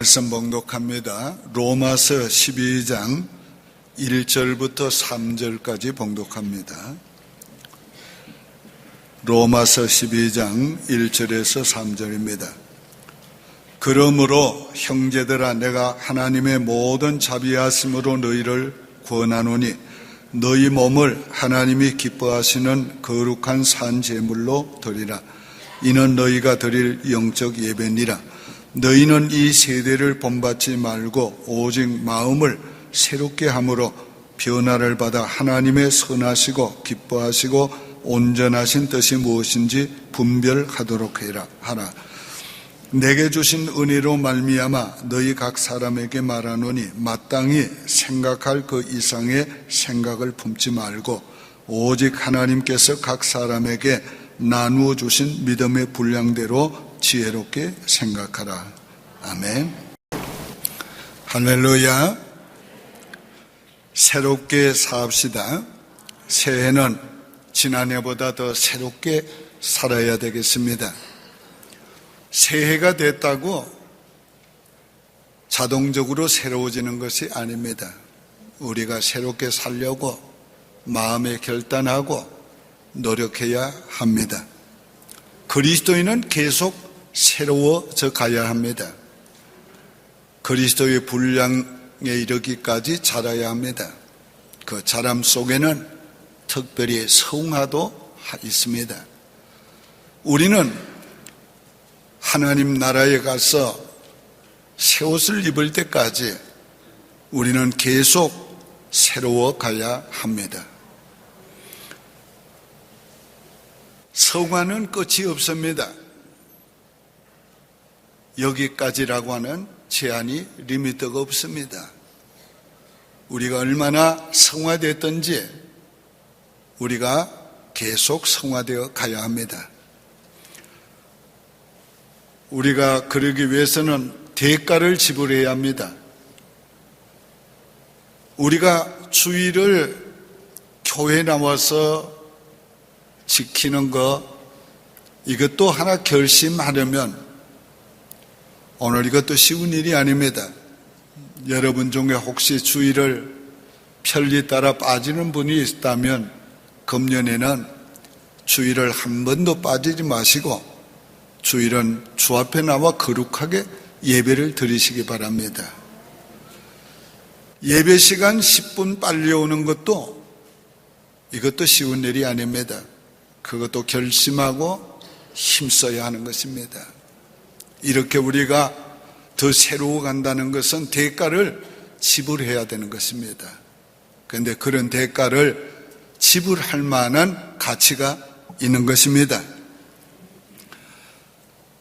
말씀 봉독합니다. 로마서 12장 1절부터 3절까지 봉독합니다. 로마서 12장 1절에서 3절입니다. 그러므로 형제들아, 내가 하나님의 모든 자비하심으로 너희를 권하노니 너희 몸을 하나님이 기뻐하시는 거룩한 산 제물로 드리라. 이는 너희가 드릴 영적 예배니라. 너희는 이 세대를 본받지 말고 오직 마음을 새롭게 함으로 변화를 받아 하나님의 선하시고 기뻐하시고 온전하신 뜻이 무엇인지 분별하도록 하라. 내게 주신 은혜로 말미암아 너희 각 사람에게 말하노니 마땅히 생각할 그 이상의 생각을 품지 말고 오직 하나님께서 각 사람에게 나누어 주신 믿음의 분량대로 지혜롭게 생각하라. 아멘. 할렐루야. 새롭게 삽시다. 새해는 지난해보다 더 새롭게 살아야 되겠습니다. 새해가 됐다고 자동적으로 새로워지는 것이 아닙니다. 우리가 새롭게 살려고 마음에 결단하고 노력해야 합니다. 그리스도인은 계속 새로워져 가야 합니다. 그리스도의 분량에 이르기까지 자라야 합니다. 그 자람 속에는 특별히 성화도 있습니다. 우리는 하나님 나라에 가서 새 옷을 입을 때까지 우리는 계속 새로워 가야 합니다. 성화는 끝이 없습니다. 여기까지라고 하는 제한이 리미트가 없습니다. 우리가 얼마나 성화됐든지 우리가 계속 성화되어 가야 합니다. 우리가 그러기 위해서는 대가를 지불해야 합니다. 우리가 주일을 교회에 나와서 지키는 것, 이것도 하나 결심하려면 오늘 이것도 쉬운 일이 아닙니다. 여러분 중에 혹시 주일을 편리 따라 빠지는 분이 있다면 금년에는 주일을 한 번도 빠지지 마시고 주일은 주 앞에 나와 거룩하게 예배를 드리시기 바랍니다. 예배 시간 10분 빨리 오는 것도 이것도 쉬운 일이 아닙니다. 그것도 결심하고 힘써야 하는 것입니다. 이렇게 우리가 더 새로워 간다는 것은 대가를 지불해야 되는 것입니다. 그런데 그런 대가를 지불할 만한 가치가 있는 것입니다.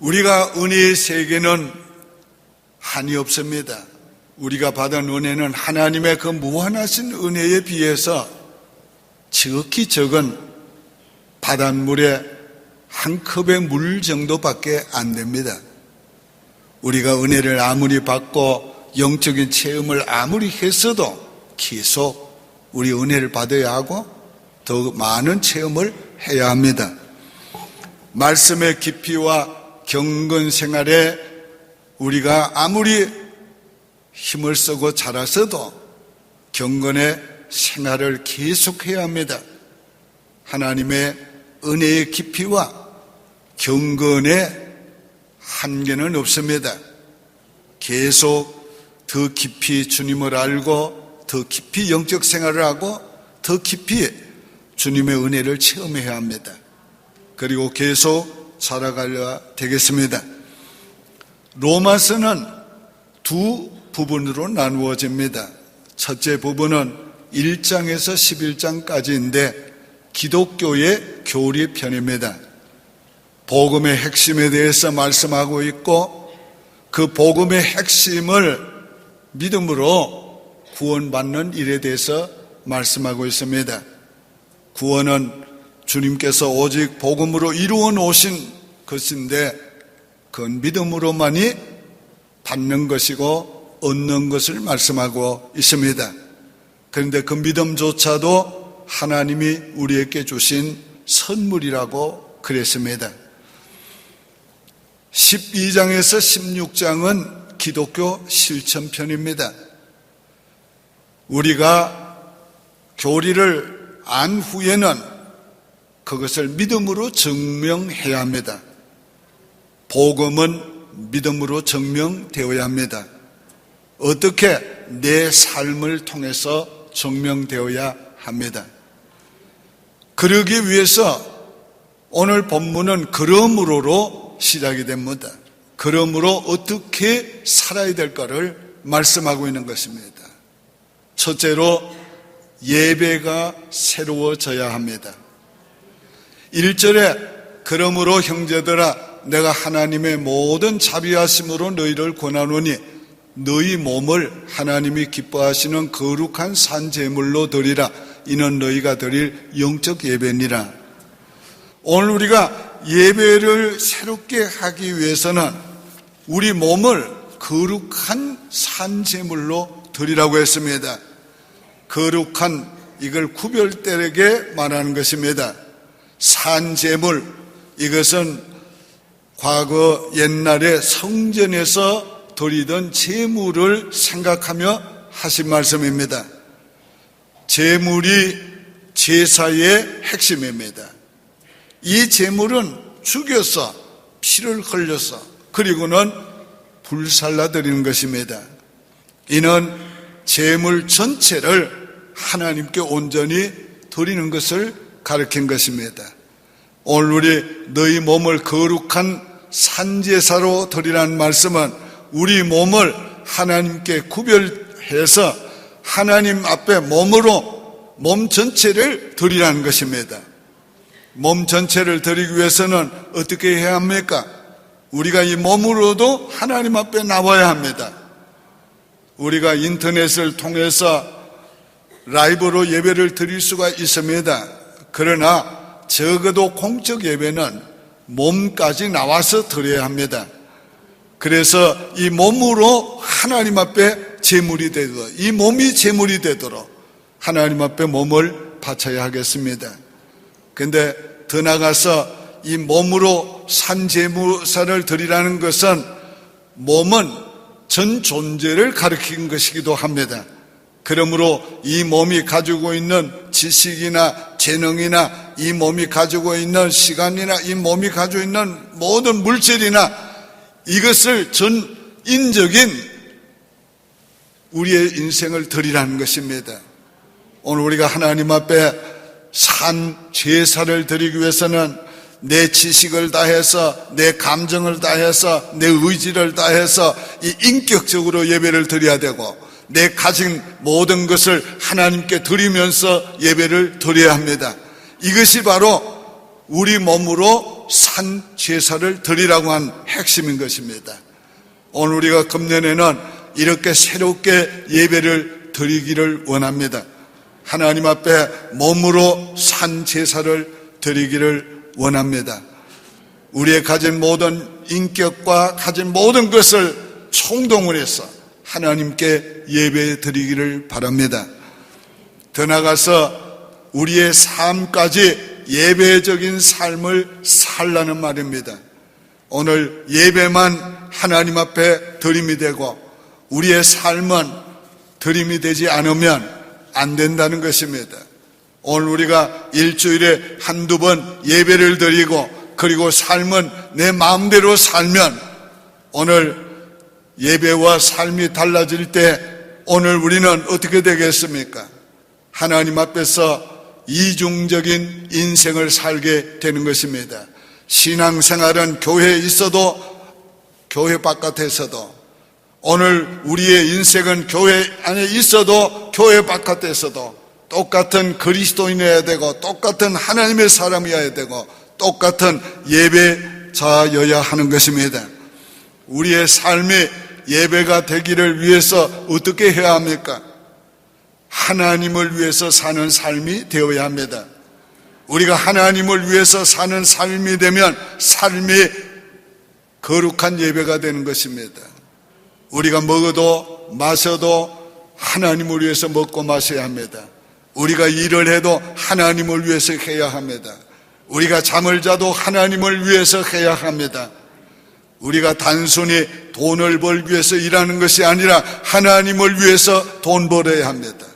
우리가 은혜의 세계는 한이 없습니다. 우리가 받은 은혜는 하나님의 그 무한하신 은혜에 비해서 지극히 적은 바닷물의 한 컵의 물 정도밖에 안 됩니다. 우리가 은혜를 아무리 받고 영적인 체험을 아무리 했어도 계속 우리 은혜를 받아야 하고 더 많은 체험을 해야 합니다. 말씀의 깊이와 경건 생활에 우리가 아무리 힘을 쓰고 자라서도 경건의 생활을 계속해야 합니다. 하나님의 은혜의 깊이와 경건의 한계는 없습니다. 계속 더 깊이 주님을 알고 더 깊이 영적 생활을 하고 더 깊이 주님의 은혜를 체험해야 합니다. 그리고 계속 살아가야 되겠습니다. 로마서는 두 부분으로 나누어집니다. 첫째 부분은 1장에서 11장까지인데 기독교의 교리 편입니다. 복음의 핵심에 대해서 말씀하고 있고 그 복음의 핵심을 믿음으로 구원받는 일에 대해서 말씀하고 있습니다. 구원은 주님께서 오직 복음으로 이루어 놓으신 것인데 그건 믿음으로만이 받는 것이고 얻는 것을 말씀하고 있습니다. 그런데 그 믿음조차도 하나님이 우리에게 주신 선물이라고 그랬습니다. 12장에서 16장은 기독교 실천편입니다. 우리가 교리를 안 후에는 그것을 믿음으로 증명해야 합니다. 복음은 믿음으로 증명되어야 합니다. 어떻게? 내 삶을 통해서 증명되어야 합니다. 그러기 위해서 오늘 본문은 그러므로로 시작이 됩니다. 그러므로 어떻게 살아야 될까를 말씀하고 있는 것입니다. 첫째로 예배가 새로워져야 합니다. 1절에 그러므로 형제들아 내가 하나님의 모든 자비하심으로 너희를 권하노니 너희 몸을 하나님이 기뻐하시는 거룩한 산제물로 드리라. 이는 너희가 드릴 영적 예배니라. 오늘 우리가 예배를 새롭게 하기 위해서는 우리 몸을 거룩한 산제물로 드리라고 했습니다. 거룩한, 이걸 구별되게 말하는 것입니다. 산제물, 이것은 과거 옛날에 성전에서 드리던 제물을 생각하며 하신 말씀입니다. 제물이 제사의 핵심입니다. 이 제물은 죽여서 피를 흘려서 그리고는 불살라 드리는 것입니다. 이는 제물 전체를 하나님께 온전히 드리는 것을 가르친 것입니다. 오늘 우리 너희 몸을 거룩한 산제사로 드리라는 말씀은 우리 몸을 하나님께 구별해서 하나님 앞에 몸으로 몸 전체를 드리라는 것입니다. 몸 전체를 드리기 위해서는 어떻게 해야 합니까? 우리가 이 몸으로도 하나님 앞에 나와야 합니다. 우리가 인터넷을 통해서 라이브로 예배를 드릴 수가 있습니다. 그러나 적어도 공적 예배는 몸까지 나와서 드려야 합니다. 그래서 이 몸으로 하나님 앞에 제물이 되도록, 이 몸이 제물이 되도록 하나님 앞에 몸을 바쳐야 하겠습니다. 그런데 더 나가서 이 몸으로 산제물사를 드리라는 것은 몸은 전 존재를 가리킨 것이기도 합니다. 그러므로 이 몸이 가지고 있는 지식이나 재능이나 이 몸이 가지고 있는 시간이나 이 몸이 가지고 있는 모든 물질이나 이것을 전인적인 우리의 인생을 드리라는 것입니다. 오늘 우리가 하나님 앞에 산 제사를 드리기 위해서는 내 지식을 다해서 내 감정을 다해서 내 의지를 다해서 이 인격적으로 예배를 드려야 되고 내 가진 모든 것을 하나님께 드리면서 예배를 드려야 합니다. 이것이 바로 우리 몸으로 산 제사를 드리라고 한 핵심인 것입니다. 오늘 우리가 금년에는 이렇게 새롭게 예배를 드리기를 원합니다. 하나님 앞에 몸으로 산 제사를 드리기를 원합니다. 우리의 가진 모든 인격과 가진 모든 것을 총동원 해서 하나님께 예배 드리기를 바랍니다. 더 나아가서 우리의 삶까지 예배적인 삶을 살라는 말입니다. 오늘 예배만 하나님 앞에 드림이 되고 우리의 삶은 드림이 되지 않으면 안 된다는 것입니다. 오늘 우리가 일주일에 한두 번 예배를 드리고 그리고 삶은 내 마음대로 살면 오늘 예배와 삶이 달라질 때 오늘 우리는 어떻게 되겠습니까? 하나님 앞에서 이중적인 인생을 살게 되는 것입니다. 신앙생활은 교회에 있어도 교회 바깥에서도 오늘 우리의 인생은 교회 안에 있어도 교회 바깥에서도 똑같은 그리스도인이어야 되고 똑같은 하나님의 사람이어야 되고 똑같은 예배자여야 하는 것입니다. 우리의 삶이 예배가 되기를 위해서 어떻게 해야 합니까? 하나님을 위해서 사는 삶이 되어야 합니다. 우리가 하나님을 위해서 사는 삶이 되면 삶이 거룩한 예배가 되는 것입니다. 우리가 먹어도 마셔도 하나님을 위해서 먹고 마셔야 합니다. 우리가 일을 해도 하나님을 위해서 해야 합니다. 우리가 잠을 자도 하나님을 위해서 해야 합니다. 우리가 단순히 돈을 벌기 위해서 일하는 것이 아니라 하나님을 위해서 돈 벌어야 합니다.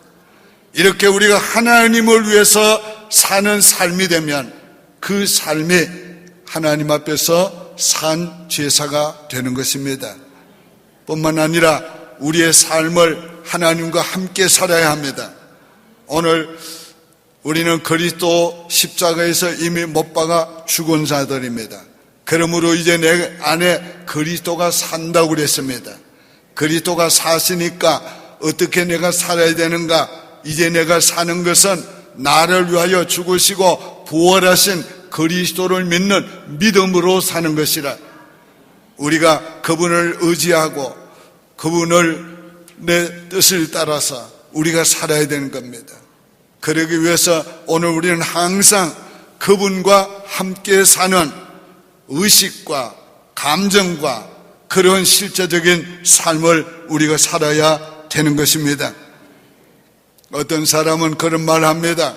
이렇게 우리가 하나님을 위해서 사는 삶이 되면 그 삶이 하나님 앞에서 산 제사가 되는 것입니다. 뿐만 아니라 우리의 삶을 하나님과 함께 살아야 합니다. 오늘 우리는 그리스도 십자가에서 이미 못 박아 죽은 자들입니다. 그러므로 이제 내 안에 그리스도가 산다고 그랬습니다. 그리스도가 사시니까 어떻게 내가 살아야 되는가? 이제 내가 사는 것은 나를 위하여 죽으시고 부활하신 그리스도를 믿는 믿음으로 사는 것이라. 우리가 그분을 의지하고 그분을 내 뜻을 따라서 우리가 살아야 되는 겁니다. 그러기 위해서 오늘 우리는 항상 그분과 함께 사는 의식과 감정과 그런 실제적인 삶을 우리가 살아야 되는 것입니다. 어떤 사람은 그런 말을 합니다.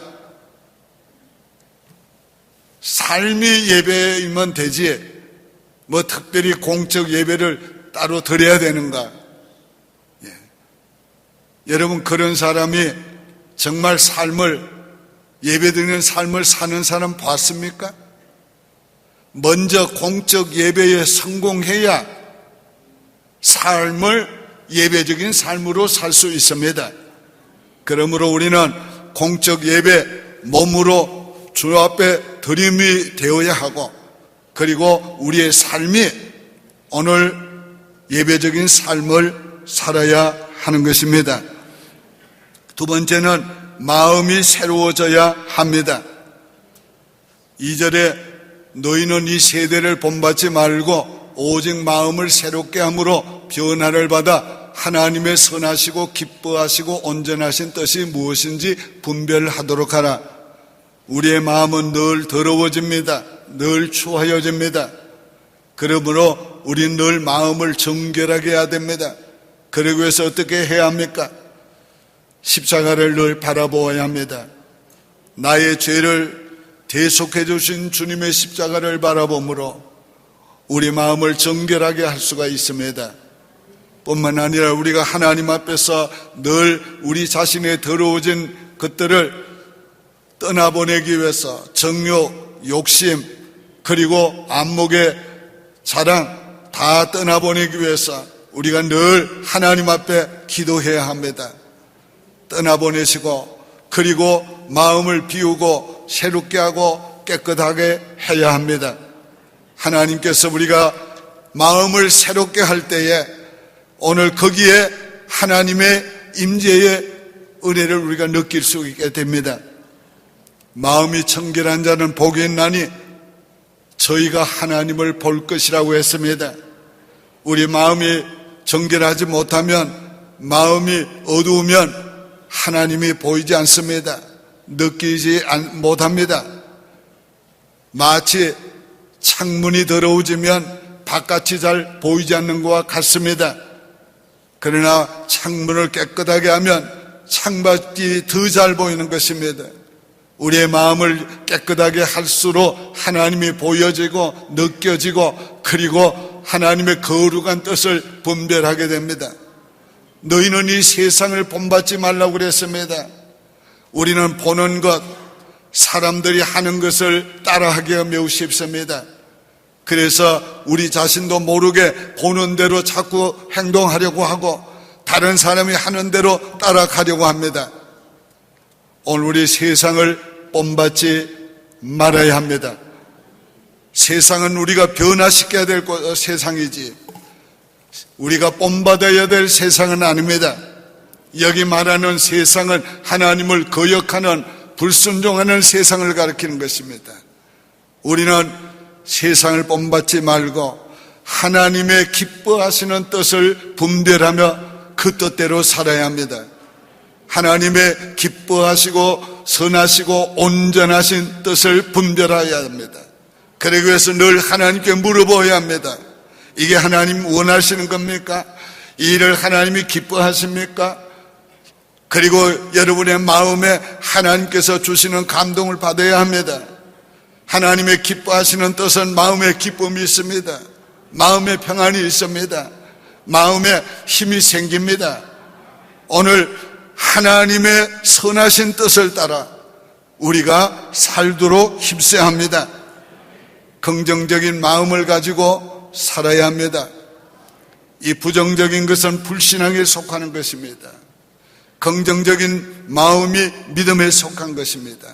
삶이 예배이면 되지 뭐 특별히 공적 예배를 따로 드려야 되는가? 여러분, 그런 사람이 정말 예배드리는 삶을 사는 사람 봤습니까? 먼저 공적 예배에 성공해야 삶을 예배적인 삶으로 살 수 있습니다. 그러므로 우리는 공적 예배 몸으로 주 앞에 드림이 되어야 하고, 그리고 우리의 삶이 오늘 예배적인 삶을 살아야 하는 것입니다. 두 번째는 마음이 새로워져야 합니다. 2절에 너희는 이 세대를 본받지 말고 오직 마음을 새롭게 함으로 변화를 받아 하나님의 선하시고 기뻐하시고 온전하신 뜻이 무엇인지 분별하도록 하라. 우리의 마음은 늘 더러워집니다. 늘 추하여집니다. 그러므로 우리는 늘 마음을 정결하게 해야 됩니다. 그러기 위해서 어떻게 해야 합니까? 십자가를 늘 바라보아야 합니다. 나의 죄를 대속해 주신 주님의 십자가를 바라보므로 우리 마음을 정결하게 할 수가 있습니다. 뿐만 아니라 우리가 하나님 앞에서 늘 우리 자신의 더러워진 것들을 떠나보내기 위해서 정욕, 욕심, 그리고 안목의 자랑 다 떠나보내기 위해서 우리가 늘 하나님 앞에 기도해야 합니다. 떠나보내시고 그리고 마음을 비우고 새롭게 하고 깨끗하게 해야 합니다. 하나님께서 우리가 마음을 새롭게 할 때에 오늘 거기에 하나님의 임재의 은혜를 우리가 느낄 수 있게 됩니다. 마음이 청결한 자는 복이 있나니 저희가 하나님을 볼 것이라고 했습니다. 우리 마음이 정결하지 못하면, 마음이 어두우면 하나님이 보이지 않습니다. 느끼지 못합니다. 마치 창문이 더러워지면 바깥이 잘 보이지 않는 것과 같습니다. 그러나 창문을 깨끗하게 하면 창밖이 더 잘 보이는 것입니다. 우리의 마음을 깨끗하게 할수록 하나님이 보여지고 느껴지고 그리고 하나님의 거룩한 뜻을 분별하게 됩니다. 너희는 이 세상을 본받지 말라고 그랬습니다. 우리는 보는 것, 사람들이 하는 것을 따라하기가 매우 쉽습니다. 그래서 우리 자신도 모르게 보는 대로 자꾸 행동하려고 하고 다른 사람이 하는 대로 따라가려고 합니다. 오늘 우리 세상을 본받지 말아야 합니다. 세상은 우리가 변화시켜야 될 세상이지 우리가 본받아야 될 세상은 아닙니다. 여기 말하는 세상은 하나님을 거역하는 불순종하는 세상을 가리키는 것입니다. 우리는 세상을 본받지 말고 하나님의 기뻐하시는 뜻을 분별하며 그 뜻대로 살아야 합니다. 하나님의 기뻐하시고 선하시고 온전하신 뜻을 분별해야 합니다. 그러기 위해서 늘 하나님께 물어보아야 합니다. 이게 하나님 원하시는 겁니까? 이 일을 하나님이 기뻐하십니까? 그리고 여러분의 마음에 하나님께서 주시는 감동을 받아야 합니다. 하나님의 기뻐하시는 뜻은 마음의 기쁨이 있습니다. 마음의 평안이 있습니다. 마음에 힘이 생깁니다. 오늘 하나님의 선하신 뜻을 따라 우리가 살도록 힘써야 합니다. 긍정적인 마음을 가지고 살아야 합니다. 이 부정적인 것은 불신앙에 속하는 것입니다. 긍정적인 마음이 믿음에 속한 것입니다.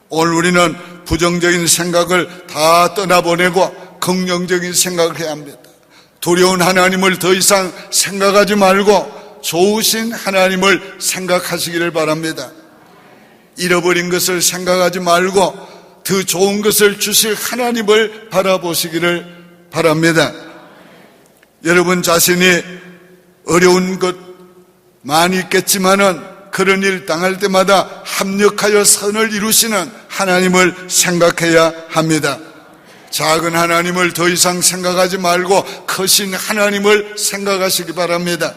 오늘 우리는 부정적인 생각을 다 떠나보내고 긍정적인 생각을 해야 합니다. 두려운 하나님을 더 이상 생각하지 말고 좋으신 하나님을 생각하시기를 바랍니다. 잃어버린 것을 생각하지 말고 더 좋은 것을 주실 하나님을 바라보시기를 바랍니다. 여러분 자신이 어려운 것 많이 있겠지만은 그런 일 당할 때마다 합력하여 선을 이루시는 하나님을 생각해야 합니다. 작은 하나님을 더 이상 생각하지 말고 크신 하나님을 생각하시기 바랍니다.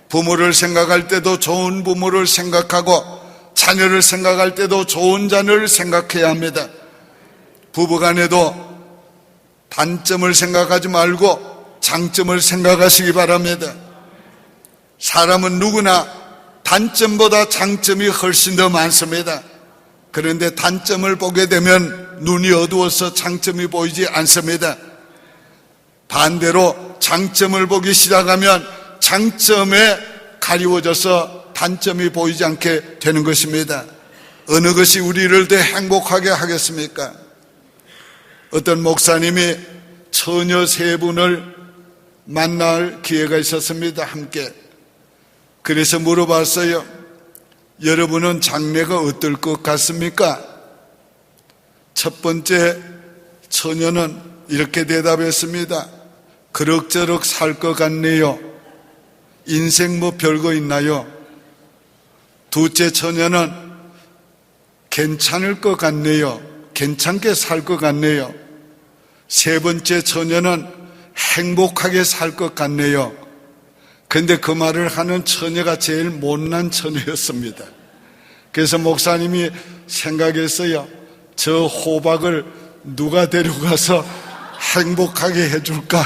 부모를 생각할 때도 좋은 부모를 생각하고 자녀를 생각할 때도 좋은 자녀를 생각해야 합니다. 부부간에도 단점을 생각하지 말고 장점을 생각하시기 바랍니다. 사람은 누구나 단점보다 장점이 훨씬 더 많습니다. 그런데 단점을 보게 되면 눈이 어두워서 장점이 보이지 않습니다. 반대로 장점을 보기 시작하면 장점에 가리워져서 단점이 보이지 않게 되는 것입니다. 어느 것이 우리를 더 행복하게 하겠습니까? 어떤 목사님이 처녀 3분을 만날 기회가 있었습니다. 함께. 그래서 물어봤어요. 여러분은 장래가 어떨 것 같습니까? 첫 번째 처녀는 이렇게 대답했습니다. 그럭저럭 살 것 같네요. 인생 뭐 별거 있나요? 둘째 처녀는 괜찮을 것 같네요. 괜찮게 살 것 같네요. 세 번째 처녀는 행복하게 살 것 같네요. 근데 그 말을 하는 처녀가 제일 못난 처녀였습니다. 그래서 목사님이 생각했어요. 저 호박을 누가 데려가서 행복하게 해줄까?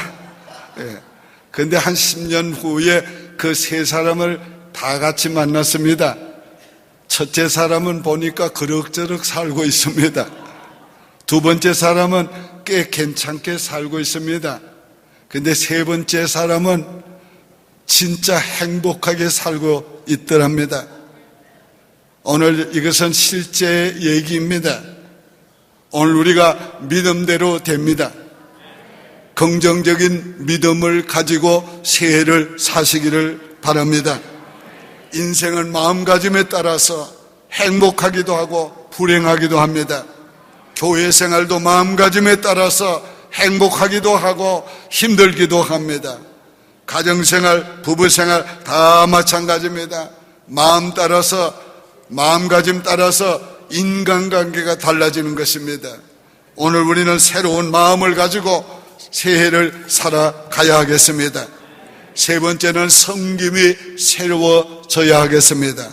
근데 한 10년 후에 그 세 사람을 다 같이 만났습니다. 첫째 사람은 보니까 그럭저럭 살고 있습니다. 두 번째 사람은 꽤 괜찮게 살고 있습니다. 근데 세 번째 사람은 진짜 행복하게 살고 있더랍니다. 오늘 이것은 실제 얘기입니다. 오늘 우리가 믿음대로 됩니다. 긍정적인 믿음을 가지고 새해를 사시기를 바랍니다. 인생은 마음가짐에 따라서 행복하기도 하고 불행하기도 합니다. 교회 생활도 마음가짐에 따라서 행복하기도 하고 힘들기도 합니다. 가정생활, 부부생활 다 마찬가지입니다. 마음가짐 따라서 인간관계가 달라지는 것입니다. 오늘 우리는 새로운 마음을 가지고 새해를 살아가야 하겠습니다. 세 번째는 섬김이 새로워져야 하겠습니다.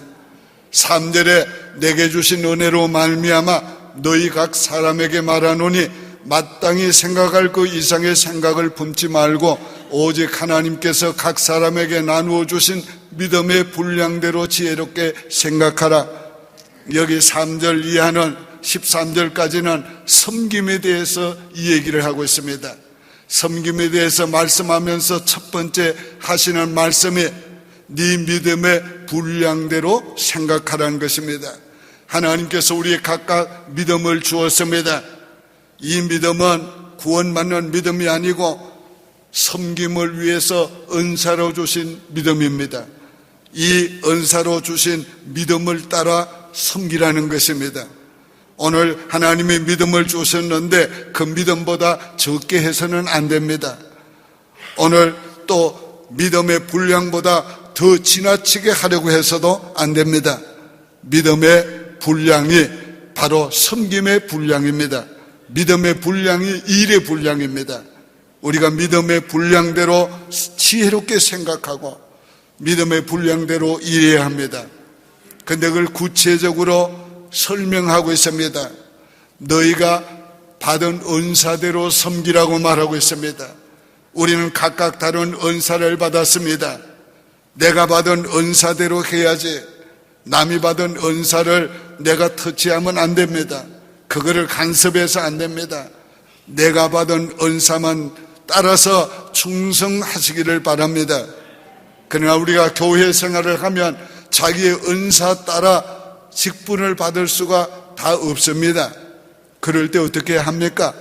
3절에 내게 주신 은혜로 말미암아 너희 각 사람에게 말하노니 마땅히 생각할 그 이상의 생각을 품지 말고 오직 하나님께서 각 사람에게 나누어 주신 믿음의 분량대로 지혜롭게 생각하라. 여기 3절 이하는 13절까지는 섬김에 대해서 이 얘기를 하고 있습니다. 섬김에 대해서 말씀하면서 첫 번째 하시는 말씀이 네 믿음의 분량대로 생각하라는 것입니다. 하나님께서 우리의 각각 믿음을 주었습니다. 이 믿음은 구원받는 믿음이 아니고 섬김을 위해서 은사로 주신 믿음입니다. 이 은사로 주신 믿음을 따라 섬기라는 것입니다. 오늘 하나님의 믿음을 주셨는데 그 믿음보다 적게 해서는 안 됩니다. 오늘 또 믿음의 분량보다 더 지나치게 하려고 해서도 안 됩니다. 믿음의 분량이 바로 섬김의 분량입니다. 믿음의 분량이 일의 분량입니다. 우리가 믿음의 분량대로 지혜롭게 생각하고 믿음의 분량대로 일해야 합니다. 그런데 그걸 구체적으로 설명하고 있습니다. 너희가 받은 은사대로 섬기라고 말하고 있습니다. 우리는 각각 다른 은사를 받았습니다. 내가 받은 은사대로 해야지 남이 받은 은사를 내가 터치하면 안 됩니다. 그거를 간섭해서 안 됩니다. 내가 받은 은사만 따라서 충성하시기를 바랍니다. 그러나 우리가 교회 생활을 하면 자기의 은사 따라 직분을 받을 수가 다 없습니다. 그럴 때 어떻게 합니까?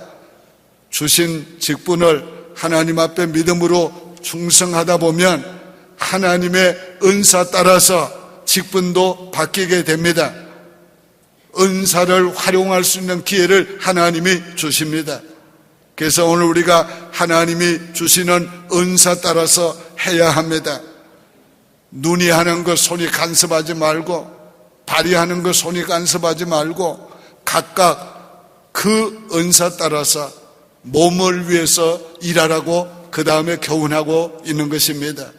주신 직분을 하나님 앞에 믿음으로 충성하다 보면 하나님의 은사 따라서 직분도 바뀌게 됩니다. 은사를 활용할 수 있는 기회를 하나님이 주십니다. 그래서 오늘 우리가 하나님이 주시는 은사 따라서 해야 합니다. 눈이 하는 것 손이 간섭하지 말고, 발이 하는 것 손이 간섭하지 말고, 각각 그 은사 따라서 몸을 위해서 일하라고 그 다음에 교훈하고 있는 것입니다.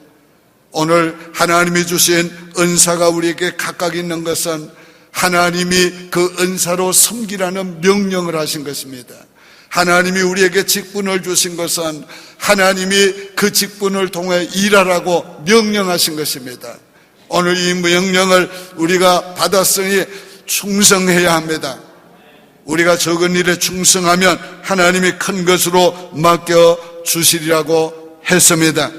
오늘 하나님이 주신 은사가 우리에게 각각 있는 것은 하나님이 그 은사로 섬기라는 명령을 하신 것입니다. 하나님이 우리에게 직분을 주신 것은 하나님이 그 직분을 통해 일하라고 명령하신 것입니다. 오늘 이 명령을 우리가 받았으니 충성해야 합니다. 우리가 적은 일에 충성하면 하나님이 큰 것으로 맡겨주시리라고 했습니다.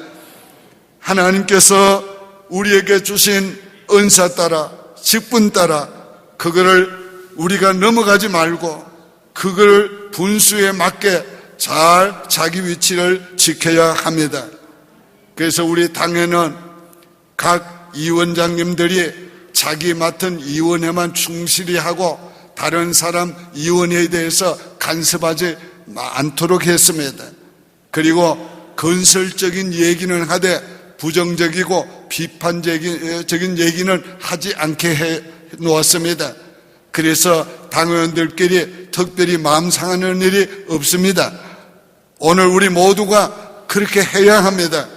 하나님께서 우리에게 주신 은사 따라 직분 따라 그거를 우리가 넘어가지 말고 그걸 분수에 맞게 잘 자기 위치를 지켜야 합니다. 그래서 우리 당에는 각 위원장님들이 자기 맡은 위원회만 충실히 하고 다른 사람 위원회에 대해서 간섭하지 않도록 했습니다. 그리고 건설적인 얘기는 하되 부정적이고 비판적인 얘기는 하지 않게 해 놓았습니다. 그래서 당원들끼리 특별히 마음 상하는 일이 없습니다. 오늘 우리 모두가 그렇게 해야 합니다.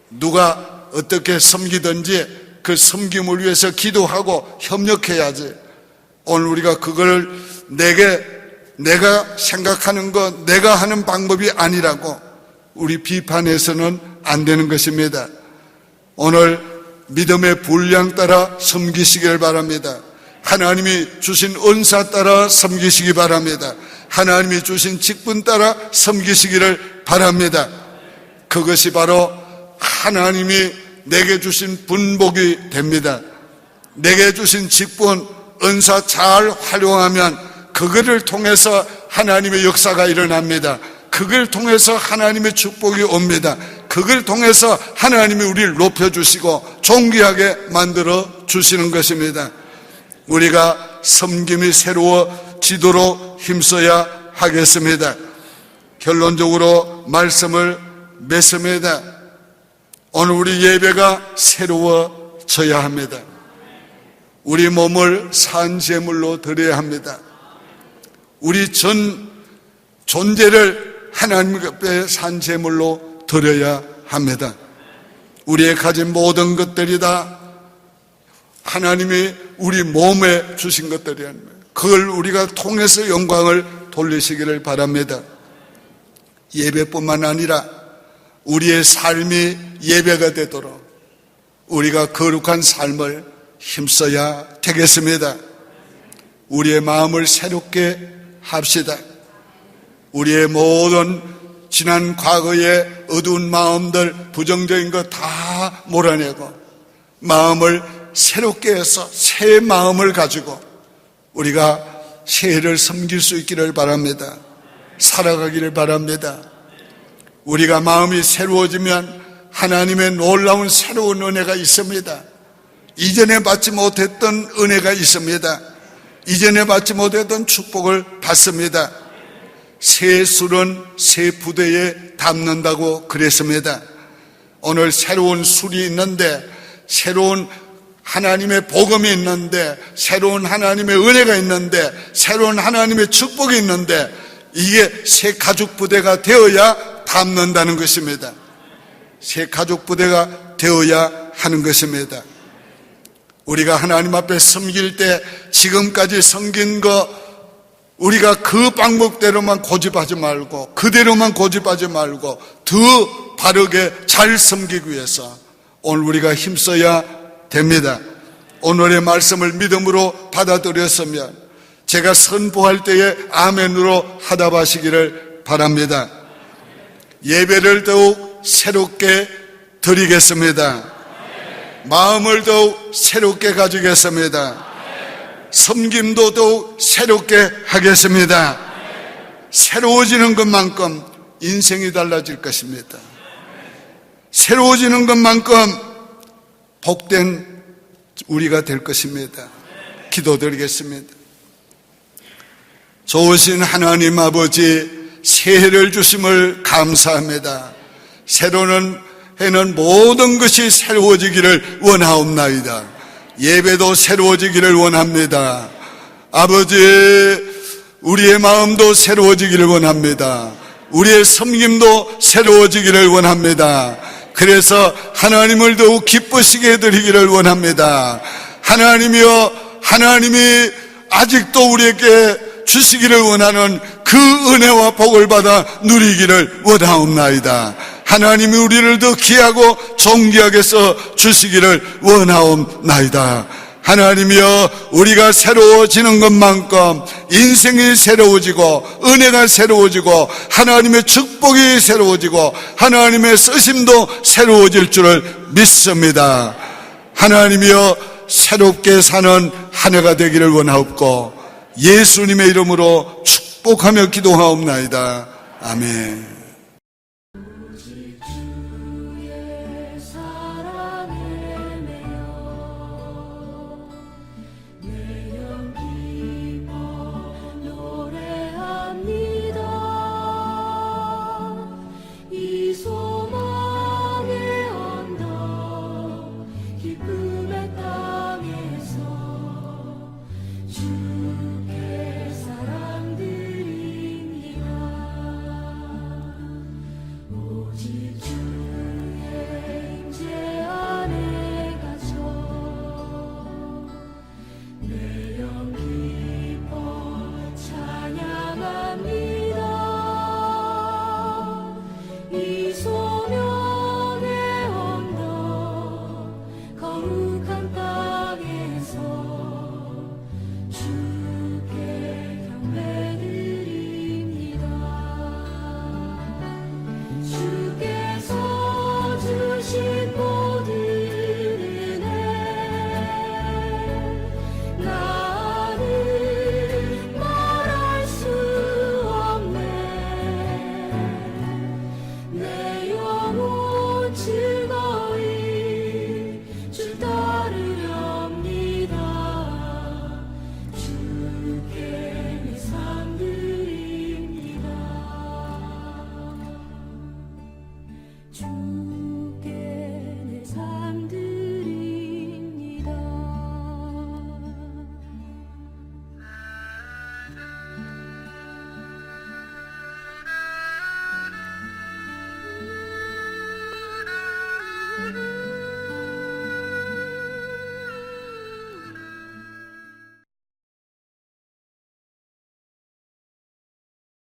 누가 어떻게 섬기든지 그 섬김을 위해서 기도하고 협력해야지. 오늘 우리가 그걸 내가 생각하는 것, 내가 하는 방법이 아니라고 우리 비판해서는 안 되는 것입니다. 오늘 믿음의 분량 따라 섬기시길 바랍니다. 하나님이 주신 은사 따라 섬기시기 바랍니다. 하나님이 주신 직분 따라 섬기시기를 바랍니다. 그것이 바로 하나님이 내게 주신 분복이 됩니다. 내게 주신 직분, 은사 잘 활용하면 그거를 통해서 하나님의 역사가 일어납니다. 그걸 통해서 하나님의 축복이 옵니다. 그걸 통해서 하나님이 우리를 높여주시고 존귀하게 만들어 주시는 것입니다. 우리가 섬김이 새로워지도록 힘써야 하겠습니다. 결론적으로 말씀을 맺습니다. 오늘 우리 예배가 새로워져야 합니다. 우리 몸을 산제물로 드려야 합니다. 우리 전 존재를 하나님 앞에 산제물로 드려야 합니다. 우리의 가진 모든 것들이 다 하나님이 우리 몸에 주신 것들이야. 그걸 우리가 통해서 영광을 돌리시기를 바랍니다. 예배뿐만 아니라 우리의 삶이 예배가 되도록 우리가 거룩한 삶을 힘써야 되겠습니다. 우리의 마음을 새롭게 합시다. 우리의 모든 지난 과거의 어두운 마음들, 부정적인 거 다 몰아내고 마음을 새롭게 해서 새 마음을 가지고 우리가 새해를 섬길 수 있기를 바랍니다. 살아가기를 바랍니다. 우리가 마음이 새로워지면 하나님의 놀라운 새로운 은혜가 있습니다. 이전에 받지 못했던 은혜가 있습니다. 이전에 받지 못했던 축복을 받습니다. 새 술은 새 부대에 담는다고 그랬습니다. 오늘 새로운 술이 있는데, 새로운 하나님의 복음이 있는데, 새로운 하나님의 은혜가 있는데, 새로운 하나님의 축복이 있는데, 이게 새 가죽 부대가 되어야 담는다는 것입니다. 새 가죽 부대가 되어야 하는 것입니다. 우리가 하나님 앞에 섬길 때 지금까지 섬긴 거 우리가 그 방법대로만 고집하지 말고 그대로만 고집하지 말고 더 바르게 잘 섬기기 위해서 오늘 우리가 힘써야 됩니다. 오늘의 말씀을 믿음으로 받아들였으면 제가 선포할 때에 아멘으로 하답하시기를 바랍니다. 예배를 더욱 새롭게 드리겠습니다. 마음을 더욱 새롭게 가지겠습니다. 섬김도 더욱 새롭게 하겠습니다. 새로워지는 것만큼 인생이 달라질 것입니다. 새로워지는 것만큼 복된 우리가 될 것입니다. 기도드리겠습니다. 좋으신 하나님 아버지, 새해를 주심을 감사합니다. 새로는 해는 모든 것이 새로워지기를 원하옵나이다. 예배도 새로워지기를 원합니다. 아버지, 우리의 마음도 새로워지기를 원합니다. 우리의 섬김도 새로워지기를 원합니다. 그래서 하나님을 더욱 기쁘시게 해드리기를 원합니다. 하나님이여, 하나님이 아직도 우리에게 주시기를 원하는 그 은혜와 복을 받아 누리기를 원하옵나이다. 하나님이 우리를 더 귀하고 존귀하게 써 주시기를 원하옵나이다. 하나님이여, 우리가 새로워지는 것만큼 인생이 새로워지고 은혜가 새로워지고 하나님의 축복이 새로워지고 하나님의 쓰심도 새로워질 줄을 믿습니다. 하나님이여, 새롭게 사는 한 해가 되기를 원하옵고 예수님의 이름으로 축복하며 기도하옵나이다. 아멘. 주